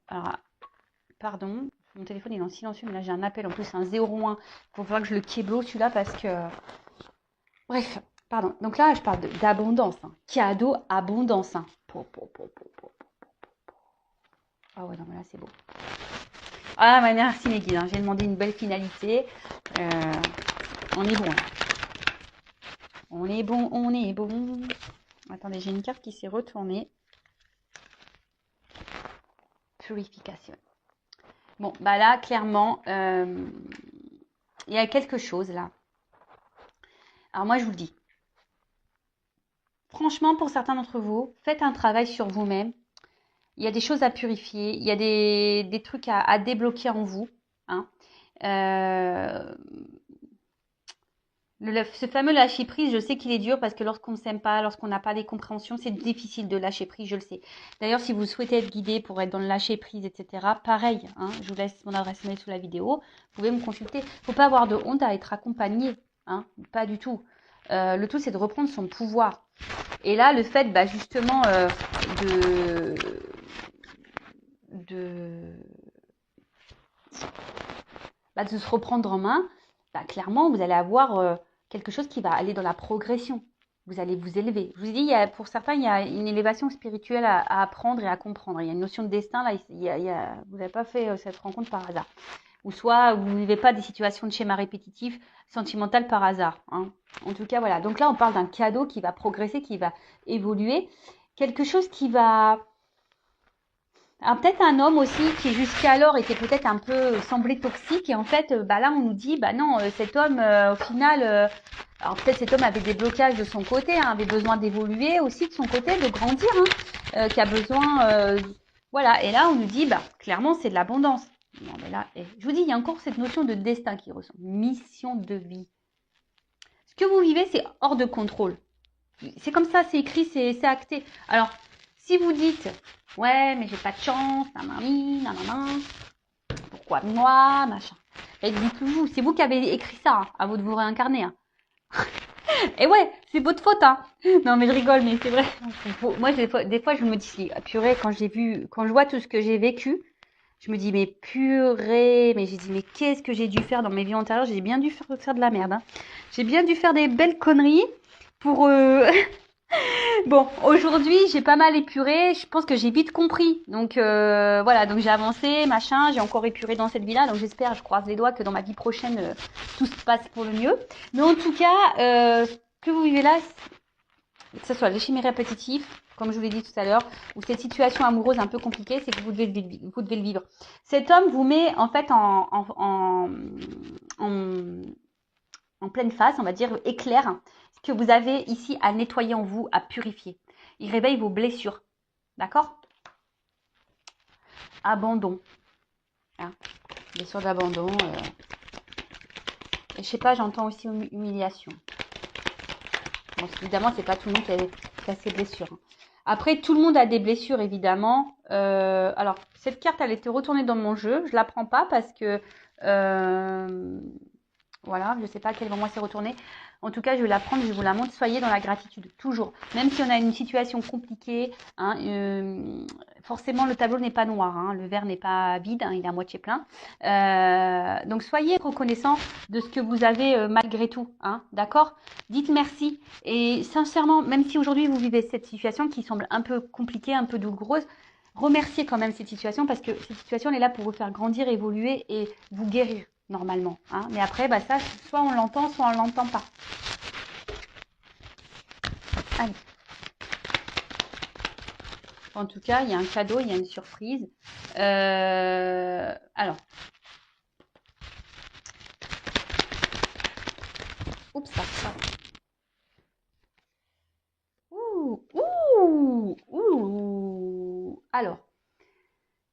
Alors, pardon, mon téléphone est en silencieux, mais là, j'ai un appel. En plus, c'est un 01. Il faut falloir que je le kéblo, celui-là, parce que... Bref. Pardon, donc là, je parle d'abondance. Hein. Cadeau, abondance. Hein. Ah ouais, non, mais là, c'est beau. Ah, mais merci, mes guides. Hein. J'ai demandé une belle finalité. On est bon, là. On est bon. Attendez, j'ai une carte qui s'est retournée. Purification. Bon, bah là, clairement, il y a quelque chose, là. Alors, moi, je vous le dis. Franchement, pour certains d'entre vous, faites un travail sur vous-même. Il y a des choses à purifier, il y a des trucs à débloquer en vous. Hein. Ce fameux lâcher prise, je sais qu'il est dur parce que lorsqu'on ne s'aime pas, lorsqu'on n'a pas des compréhensions, c'est difficile de lâcher prise, je le sais. D'ailleurs, si vous souhaitez être guidé pour être dans le lâcher prise, etc., pareil, hein, je vous laisse mon adresse mail sous la vidéo, vous pouvez me consulter. Il ne faut pas avoir de honte à être accompagné, hein, pas du tout. Le tout, c'est de reprendre son pouvoir. Et là, le fait, bah, justement, de se reprendre en main, bah, clairement, vous allez avoir quelque chose qui va aller dans la progression. Vous allez vous élever. Je vous dis, pour certains, il y a une élévation spirituelle à apprendre et à comprendre. Il y a une notion de destin. Là, vous n'avez pas fait cette rencontre par hasard. Ou soit vous ne vivez pas des situations de schéma répétitif, sentimental par hasard. Hein. En tout cas, voilà. Donc là, on parle d'un cadeau qui va progresser, qui va évoluer. Quelque chose qui va... Alors peut-être un homme aussi qui jusqu'alors était peut-être un peu semblé toxique et en fait bah là on nous dit bah non cet homme au final alors peut-être cet homme avait des blocages de son côté hein, avait besoin d'évoluer aussi de son côté de grandir hein, qui a besoin voilà et là on nous dit bah clairement c'est de l'abondance. Non mais là je vous dis il y a encore cette notion de destin qui ressort, mission de vie. Ce que vous vivez c'est hors de contrôle. C'est comme ça, c'est écrit, c'est acté. Alors si vous dites ouais, mais j'ai pas de chance, nanana, pourquoi moi, machin. Et dites-vous, c'est vous qui avez écrit ça, hein, à vous de vous réincarner. Hein. Et ouais, c'est votre faute, hein. Non, mais je rigole, mais c'est vrai. Moi, des fois, je me dis, purée, quand je vois tout ce que j'ai vécu, je me dis, mais purée, mais j'ai dit, mais qu'est-ce que j'ai dû faire dans mes vies antérieures? J'ai bien dû faire de la merde, hein. J'ai bien dû faire des belles conneries pour... Bon, aujourd'hui, j'ai pas mal épuré. Je pense que j'ai vite compris. Donc, voilà. Donc, j'ai avancé, machin. J'ai encore épuré dans cette vie-là. Donc, j'espère, je croise les doigts que dans ma vie prochaine, tout se passe pour le mieux. Mais en tout cas, ce que vous vivez là, que ce soit les schémas répétitifs, comme je vous l'ai dit tout à l'heure, ou cette situation amoureuse un peu compliquée, c'est que vous devez le vivre. Cet homme vous met, en fait, en pleine face, on va dire, éclair ce que vous avez ici à nettoyer en vous, à purifier. Il réveille vos blessures. D'accord? Abandon. Hein, blessure d'abandon. je sais pas, j'entends aussi humiliation. Bon, évidemment, c'est pas tout le monde qui a ses blessures, hein. Après, tout le monde a des blessures, évidemment. Alors, cette carte, elle était retournée dans mon jeu. Je la prends pas parce que voilà, je ne sais pas à quel moment c'est retourné. En tout cas, je vais la prendre, je vous la montre. Soyez dans la gratitude, toujours. Même si on a une situation compliquée, hein, forcément, le tableau n'est pas noir, hein, le verre n'est pas vide, hein, il est à moitié plein. Donc, soyez reconnaissants de ce que vous avez malgré tout, hein, d'accord? Dites merci. Et sincèrement, même si aujourd'hui vous vivez cette situation qui semble un peu compliquée, un peu douloureuse, remerciez quand même cette situation parce que cette situation elle est là pour vous faire grandir, évoluer et vous guérir normalement, hein. Mais après, bah ça, soit on l'entend, soit on l'entend pas. Allez. En tout cas, il y a un cadeau, il y a une surprise. Alors. Oups, ça. Ouh. Alors,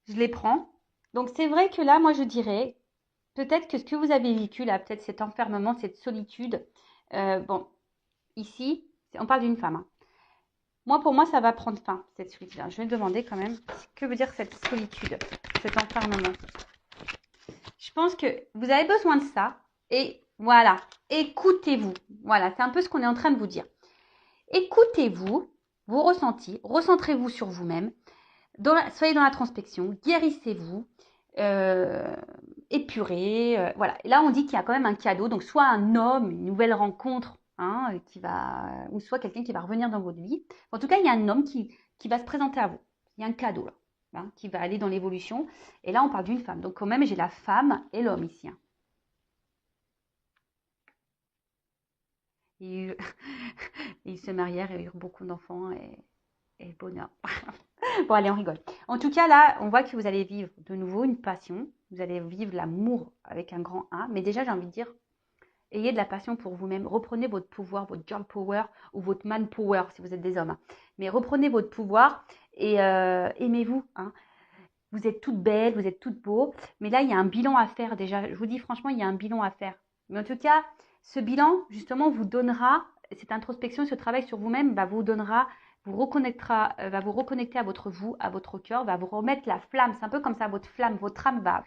je les prends. Donc, c'est vrai que là, moi, je dirais, peut-être que ce que vous avez vécu, là, peut-être cet enfermement, cette solitude, bon, ici, on parle d'une femme, hein. Moi, pour moi, ça va prendre fin, cette solitude. Je vais demander quand même, que veut dire cette solitude, cet enfermement. Je pense que vous avez besoin de ça. Et voilà, écoutez-vous. Voilà, c'est un peu ce qu'on est en train de vous dire. Écoutez-vous, vos ressentis, recentrez-vous sur vous-même, soyez dans la transpection, guérissez-vous, épurez. Voilà. Et là, on dit qu'il y a quand même un cadeau, donc soit un homme, une nouvelle rencontre, hein, ou soit quelqu'un qui va revenir dans votre vie. En tout cas, il y a un homme qui va se présenter à vous. Il y a un cadeau là, hein, qui va aller dans l'évolution. Et là, on parle d'une femme. Donc quand même, j'ai la femme et l'homme ici, hein. Ils, ils se marièrent et eurent beaucoup d'enfants et bonheur. Bon, allez, on rigole. En tout cas, là, on voit que vous allez vivre de nouveau une passion. Vous allez vivre l'amour avec un grand A. Mais déjà, j'ai envie de dire, ayez de la passion pour vous-même. Reprenez votre pouvoir, votre girl power ou votre man power si vous êtes des hommes, hein. Mais reprenez votre pouvoir et aimez-vous, hein. Vous êtes toutes belles, vous êtes toutes beaux. Mais là, il y a un bilan à faire déjà. Je vous dis franchement, il y a un bilan à faire. Mais en tout cas, ce bilan, justement, vous donnera, cette introspection, ce travail sur vous-même, vous donnera, vous reconnectera, va vous reconnecter à votre vous, à votre cœur, va vous remettre la flamme. C'est un peu comme ça, votre flamme, votre âme va,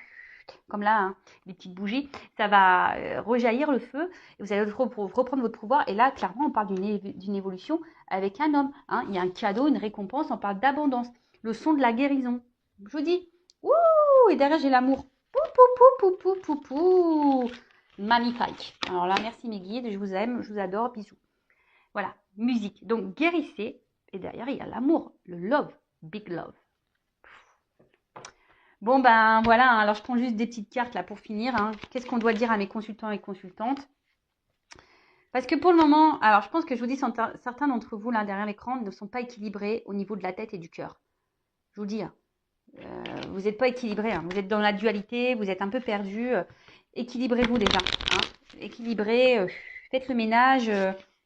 comme là, hein, les petites bougies, ça va rejaillir le feu. Et vous allez reprendre votre pouvoir. Et là, clairement, on parle d'une évolution avec un homme, hein. Il y a un cadeau, une récompense, on parle d'abondance. Le son de la guérison. Je vous dis, ouh, et derrière j'ai l'amour. Pou, pou, pou, pou, pou, pou, pou. Magnifique. Alors là, merci mes guides, je vous aime, je vous adore, bisous. Voilà, musique. Donc guérissez, et derrière il y a l'amour, le love, big love. Bon ben voilà, hein, alors je prends juste des petites cartes là pour finir, hein. Qu'est-ce qu'on doit dire à mes consultants et consultantes? Parce que pour le moment, alors je pense que je vous dis, certains d'entre vous là derrière l'écran ne sont pas équilibrés au niveau de la tête et du cœur. Je vous dis, hein. Vous n'êtes pas équilibré, hein. Vous êtes dans la dualité, vous êtes un peu perdu. Équilibrez-vous déjà, hein. Équilibrez, faites le ménage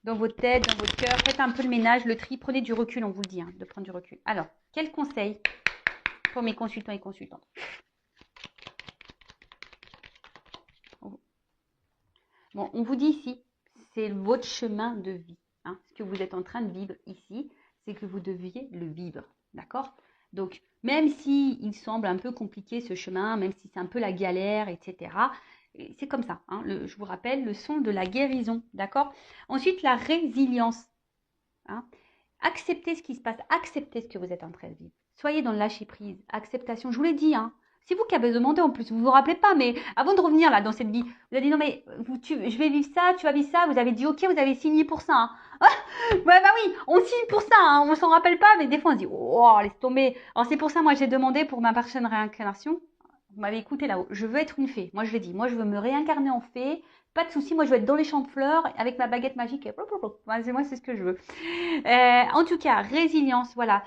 dans votre tête, dans votre cœur. Faites un peu le ménage, le tri. Prenez du recul, on vous le dit, hein, de prendre du recul. Alors, quel conseil pour mes consultants et consultantes? Bon, on vous dit ici, c'est votre chemin de vie, hein. Ce que vous êtes en train de vivre ici, c'est que vous deviez le vivre, d'accord? Donc, même si il semble un peu compliqué ce chemin, même si c'est un peu la galère, etc., c'est comme ça, hein. Je vous rappelle, le son de la guérison, d'accord? Ensuite, la résilience, hein. Acceptez ce qui se passe, acceptez ce que vous êtes en train de vivre. Soyez dans le lâcher prise, acceptation. Je vous l'ai dit, hein. C'est vous qui avez demandé en plus, vous vous rappelez pas, mais avant de revenir là dans cette vie, vous avez dit non mais je vais vivre ça, tu vas vivre ça, vous avez dit ok, vous avez signé pour ça, hein. Ouais, bah oui, on signe pour ça, hein, on s'en rappelle pas, mais des fois on se dit oh, laisse tomber. Alors c'est pour ça, moi j'ai demandé pour ma prochaine réincarnation, vous m'avez écouté là-haut, je veux être une fée. Moi je l'ai dit, moi je veux me réincarner en fée, pas de souci, moi je veux être dans les champs de fleurs avec ma baguette magique. Moi c'est ce que je veux. En tout cas, résilience, voilà.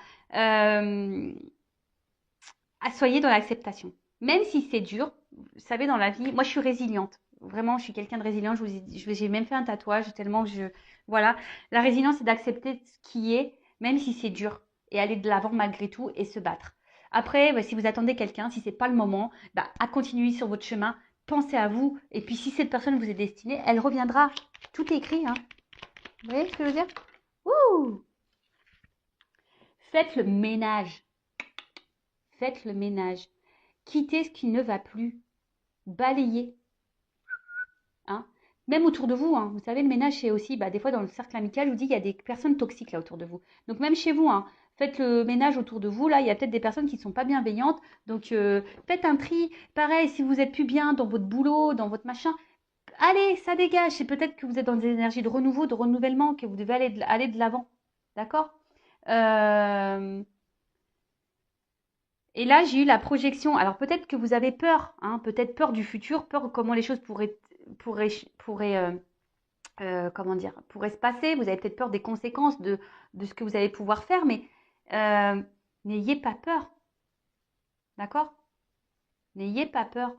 Soyez dans l'acceptation. Même si c'est dur, vous savez, dans la vie, moi je suis résiliente. Vraiment, je suis quelqu'un de résilient. J'ai même fait un tatouage tellement que voilà. La résilience, c'est d'accepter ce qui est, même si c'est dur, et aller de l'avant malgré tout et se battre. Après, si vous attendez quelqu'un, si c'est pas le moment, à continuer sur votre chemin. pensez à vous. Et puis, si cette personne vous est destinée, elle reviendra. Tout est écrit, hein. Vous voyez ce que je veux dire? Ouh! Faites le ménage. Faites le ménage. Quittez ce qui ne va plus. Balayez. Hein. Même autour de vous, hein. Vous savez, le ménage, c'est aussi, des fois dans le cercle amical, je vous dis, il y a des personnes toxiques là autour de vous. Donc même chez vous, hein, faites le ménage autour de vous. Là, il y a peut-être des personnes qui ne sont pas bienveillantes. Donc faites un tri. Pareil, si vous êtes plus bien dans votre boulot, dans votre machin, allez, ça dégage. C'est peut-être que vous êtes dans des énergies de renouveau, de renouvellement, que vous devez aller de l'avant. D'accord. Et là, j'ai eu la projection. Alors peut-être que vous avez peur, hein, peut-être peur du futur, peur comment les choses pourraient, pourraient comment dire, pourraient se passer. Vous avez peut-être peur des conséquences de ce que vous allez pouvoir faire, mais n'ayez pas peur. D'accord? N'ayez pas peur.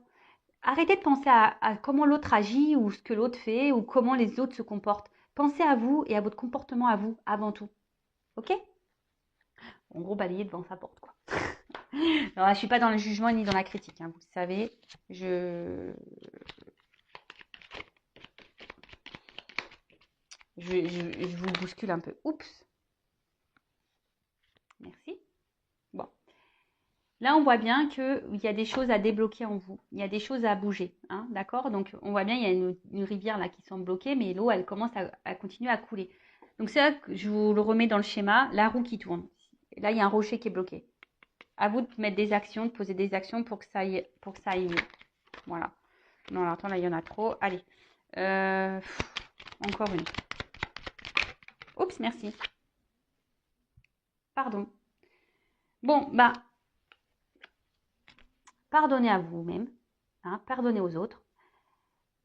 Arrêtez de penser à comment l'autre agit ou ce que l'autre fait ou comment les autres se comportent. Pensez à vous et à votre comportement à vous avant tout. Ok? En gros, balayer devant sa porte, quoi. Alors là, je suis pas dans le jugement ni dans la critique, hein, vous le savez. Je vous bouscule un peu. Oups. Merci. Bon. Là, on voit bien qu'il y a des choses à débloquer en vous. Il y a des choses à bouger. Hein, d'accord? Donc, on voit bien il y a une rivière là qui semble bloquée, mais l'eau, elle commence à continuer à couler. Donc, c'est là que je vous le remets dans le schéma. La roue qui tourne. Là, il y a un rocher qui est bloqué. À vous de mettre des actions, de poser des actions pour que ça aille mieux. Voilà. Non, alors, attends, là, il y en a trop. Allez. Encore une. Oups, merci. Pardon. Bon, pardonnez à vous-même, hein, pardonnez aux autres,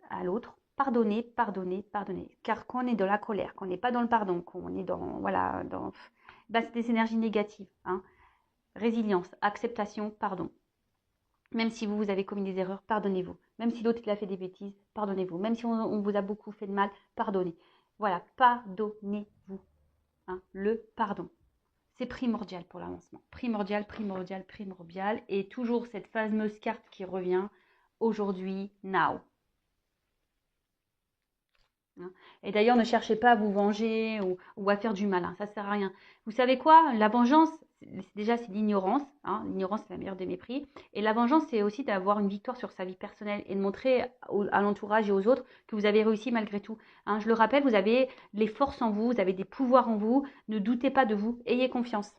à l'autre, pardonnez, pardonnez, pardonnez. Car quand on est dans la colère, qu'on n'est pas dans le pardon, qu'on est dans, voilà, c'est des énergies négatives. Hein. Résilience, acceptation, pardon. Même si vous avez commis des erreurs, pardonnez-vous. Même si l'autre il a fait des bêtises, pardonnez-vous. Même si on vous a beaucoup fait de mal, pardonnez. Voilà, pardonnez-vous. Hein, le pardon. C'est primordial pour l'avancement. Primordial, primordial, primordial. Et toujours cette fameuse carte qui revient. Aujourd'hui, now. Et d'ailleurs, ne cherchez pas à vous venger ou à faire du malin. Ça ne sert à rien. Vous savez quoi? La vengeance, déjà, c'est l'ignorance. Hein. L'ignorance, c'est la meilleure des mépris. Et la vengeance, c'est aussi d'avoir une victoire sur sa vie personnelle et de montrer à l'entourage et aux autres que vous avez réussi malgré tout. Hein. Je le rappelle, vous avez les forces en vous, vous avez des pouvoirs en vous. Ne doutez pas de vous. Ayez confiance.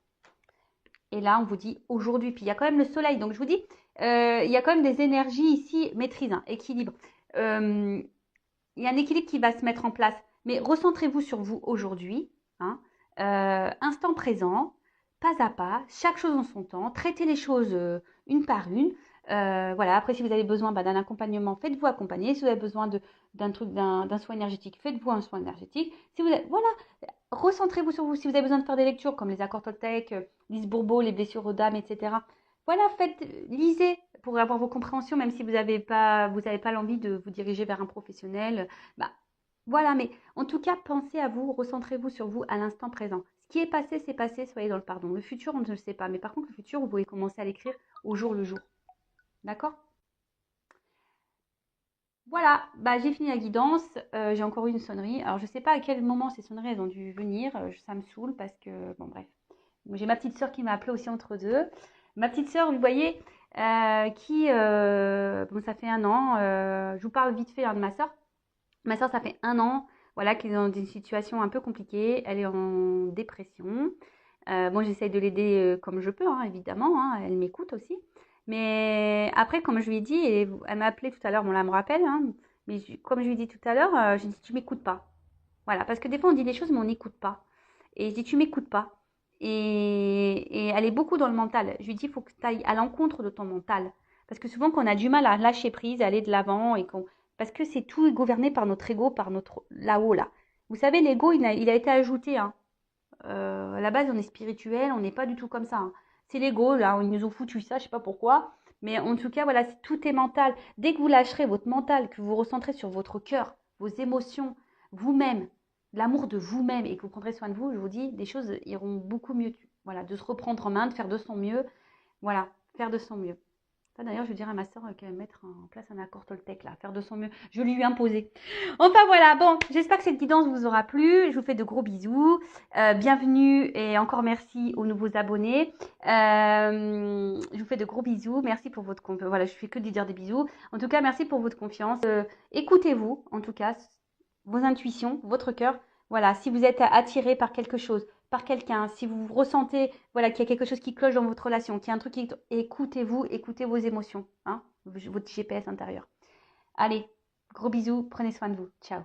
Et là, on vous dit aujourd'hui. Puis il y a quand même le soleil. Donc je vous dis, il y a quand même des énergies ici, maîtrise, hein, équilibre. Il y a un équilibre qui va se mettre en place. Mais recentrez-vous sur vous aujourd'hui. Hein, instant présent, pas à pas, chaque chose en son temps. Traitez les choses une par une. Voilà. Après, si vous avez besoin d'un accompagnement, faites-vous accompagner. Si vous avez besoin d'un soin énergétique, faites-vous un soin énergétique. Si vous avez, voilà, recentrez-vous sur vous. Si vous avez besoin de faire des lectures comme les accords Toltec, Lise Bourbeau, les blessures aux dames, etc. Voilà, lisez pour avoir vos compréhensions, même si vous n'avez pas l'envie de vous diriger vers un professionnel. Voilà, mais en tout cas, pensez à vous, recentrez-vous sur vous à l'instant présent. Ce qui est passé, c'est passé, soyez dans le pardon. Le futur, on ne le sait pas, mais par contre, le futur, vous pouvez commencer à l'écrire au jour le jour. D'accord? Voilà, j'ai fini la guidance. J'ai encore eu une sonnerie. Alors, je ne sais pas à quel moment ces sonneries elles ont dû venir. Ça me saoule parce que, bon, bref. J'ai ma petite sœur qui m'a appelée aussi entre deux. Ma petite sœur, vous voyez, ça fait 1 an. Je vous parle vite fait de ma sœur. Ma sœur, ça fait 1 an, voilà, qu'elle est dans une situation un peu compliquée. Elle est en dépression. Moi, j'essaye de l'aider comme je peux, hein, évidemment. Hein, elle m'écoute aussi. Mais après, comme je lui ai dit, et elle m'a appelé tout à l'heure, bon là, elle me rappelle, hein, mais comme je lui ai dit tout à l'heure, j'ai dit, tu m'écoutes pas. Voilà, parce que des fois, on dit des choses, mais on n'écoute pas. Et je dis, tu m'écoutes pas. Et elle est beaucoup dans le mental. Je lui dis, il faut que tu ailles à l'encontre de ton mental. Parce que souvent, quand on a du mal à lâcher prise, à aller de l'avant, parce que c'est tout gouverné par notre ego, par notre là-haut, là. Vous savez, l'ego, il a été ajouté. Hein. À la base, on est spirituel, on n'est pas du tout comme ça. Hein. C'est l'ego, là, ils nous ont foutu ça, je sais pas pourquoi. Mais en tout cas, voilà, tout est mental. Dès que vous lâcherez votre mental, que vous recentrez sur votre cœur, vos émotions, vous-même, l'amour de vous-même et que vous prendrez soin de vous, je vous dis, des choses iront beaucoup mieux. Voilà, de se reprendre en main, de faire de son mieux. Voilà, faire de son mieux. D'ailleurs, je dirais à ma soeur qu'elle va mettre en place un accord Toltec, là, faire de son mieux. Je lui ai imposé. Enfin voilà, bon, j'espère que cette guidance vous aura plu. Je vous fais de gros bisous. Bienvenue et encore merci aux nouveaux abonnés. Je vous fais de gros bisous. Merci pour votre confiance. Voilà, je fais que de dire des bisous. En tout cas, merci pour votre confiance. Écoutez-vous, en tout cas, vos intuitions, votre cœur. Voilà, si vous êtes attiré par quelque chose, par quelqu'un, si vous ressentez voilà, qu'il y a quelque chose qui cloche dans votre relation, qu'il y a un truc qui... Écoutez-vous, écoutez vos émotions, hein, votre GPS intérieur. Allez, gros bisous, prenez soin de vous. Ciao.